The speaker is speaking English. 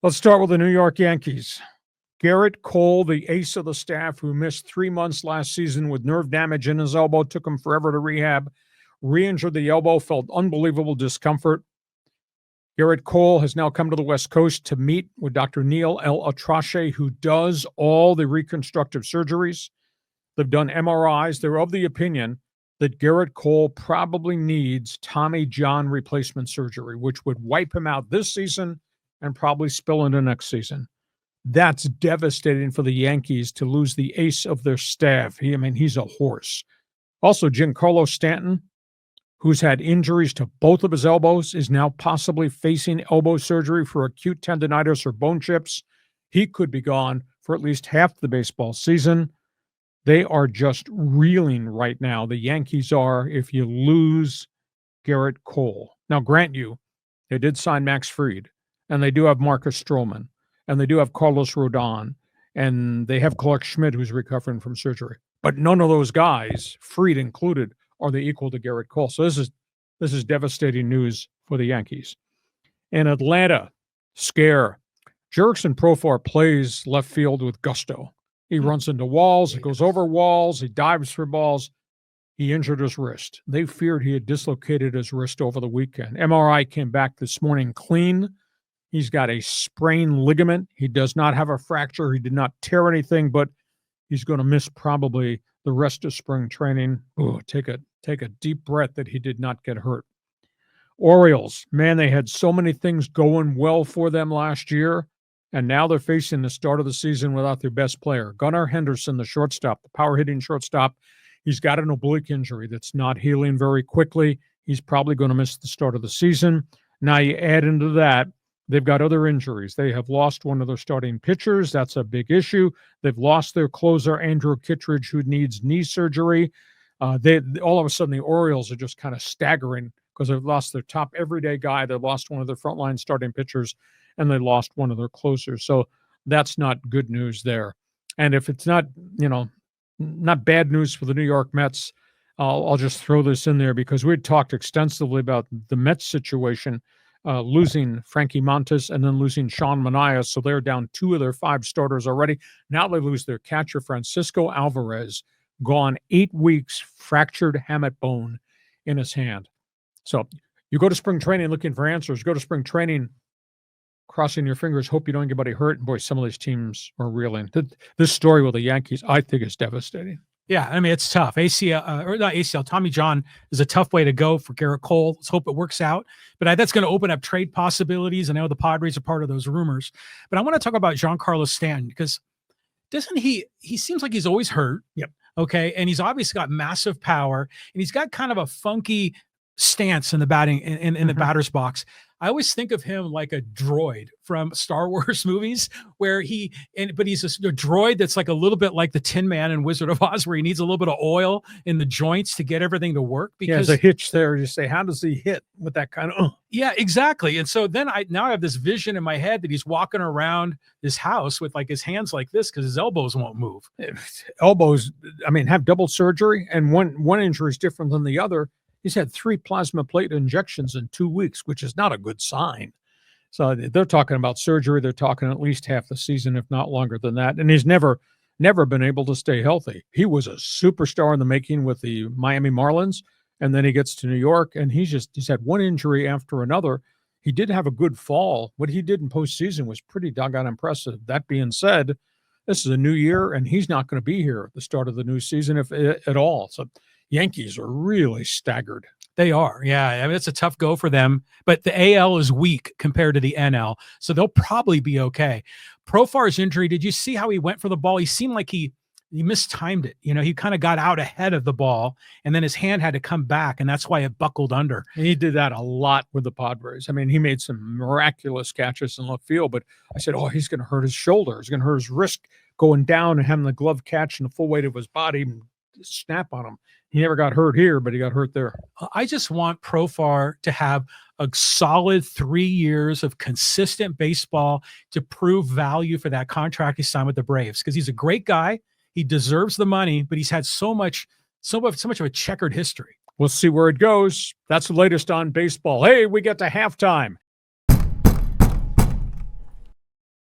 Let's start with the New York Yankees. Gerrit Cole, the ace of the staff, who missed 3 months last season with nerve damage in his elbow, took him forever to rehab, re-injured the elbow, felt unbelievable discomfort. Gerrit Cole has now come to the West Coast to meet with Dr. Neil El Atrache, who does all the reconstructive surgeries. They've done MRIs. They're of the opinion that Gerrit Cole probably needs Tommy John replacement surgery, which would wipe him out this season and probably spill into next season. That's devastating for the Yankees to lose the ace of their staff. He's a horse. Also, Giancarlo Stanton, who's had injuries to both of his elbows, is now possibly facing elbow surgery for acute tendonitis or bone chips. He could be gone for at least half the baseball season. They are just reeling right now. The Yankees are, if you lose Gerrit Cole. Now, grant you, they did sign Max Fried, and they do have Marcus Stroman, and they do have Carlos Rodon, and they have Clark Schmidt, who's recovering from surgery. But none of those guys, Fried included, are they equal to Gerrit Cole. So this is devastating news for the Yankees. In Atlanta, scare. Jurickson Profar plays left field with gusto. He runs into walls, he goes over walls, he dives for balls. He injured his wrist. They feared he had dislocated his wrist over the weekend. MRI came back this morning clean. He's got a sprained ligament. He does not have a fracture. He did not tear anything, but he's going to miss probably the rest of spring training. Ooh, take a deep breath that he did not get hurt. Orioles, man, they had so many things going well for them last year, and now they're facing the start of the season without their best player. Gunnar Henderson, the shortstop, the power-hitting shortstop, he's got an oblique injury that's not healing very quickly. He's probably going to miss the start of the season. Now you add into that, they've got other injuries. They have lost one of their starting pitchers. That's a big issue. They've lost their closer, Andrew Kittredge, who needs knee surgery. All of a sudden, the Orioles are just kind of staggering because they've lost their top everyday guy. They lost one of their frontline starting pitchers, and they lost one of their closers. So that's not good news there. And if it's not, not bad news for the New York Mets, I'll just throw this in there because we had talked extensively about the Mets situation, losing Frankie Montas and then losing Sean Manaea. So they're down 2 of their 5 starters already. Now they lose their catcher, Francisco Alvarez, gone 8 weeks, fractured hamate bone in his hand. So you go to spring training looking for answers. Go to spring training crossing your fingers, hope you don't get anybody hurt. And boy, some of these teams are reeling. This story with the Yankees, I think, is devastating. Yeah, I mean, it's tough. ACL, or not ACL, Tommy John is a tough way to go for Gerrit Cole. Let's hope it works out. But that's going to open up trade possibilities. I know the Padres are part of those rumors. But I want to talk about Giancarlo Stanton because doesn't he seems like he's always hurt. Yep. Okay. And he's obviously got massive power. And he's got kind of a funky stance in the batting in the batter's box. I always think of him like a droid from Star Wars movies where he's a droid that's like a little bit like the Tin Man in Wizard of Oz, where he needs a little bit of oil in the joints to get everything to work. Because there's a hitch there. You say, how does he hit with that kind of? Yeah, exactly. And so then I have this vision in my head that he's walking around this house with like his hands like this because his elbows won't move. Elbows, have double surgery, and one injury is different than the other. He's had 3 plasma plate injections in 2 weeks, which is not a good sign. So they're talking about surgery. They're talking at least half the season, if not longer than that. And he's never been able to stay healthy. He was a superstar in the making with the Miami Marlins, and then he gets to New York, and he's had one injury after another. He did have a good fall. What he did in postseason was pretty doggone impressive. That being said, this is a new year, and he's not going to be here at the start of the new season, if at all. So Yankees are really staggered. They are. Yeah. I mean, it's a tough go for them, but the AL is weak compared to the NL. So they'll probably be okay. Profar's injury, did you see how he went for the ball? He seemed like he mistimed it. He kind of got out ahead of the ball, and then his hand had to come back, and that's why it buckled under. And he did that a lot with the Padres. He made some miraculous catches in left field, but I said, he's going to hurt his shoulder. He's going to hurt his wrist going down and having the glove catch and the full weight of his body snap on him. He never got hurt here, but he got hurt there. I just want Profar to have a solid 3 years of consistent baseball to prove value for that contract he signed with the Braves, because he's a great guy. He deserves the money, but he's had so much of a checkered history. We'll see where it goes. That's the latest on baseball. Hey, we get to halftime.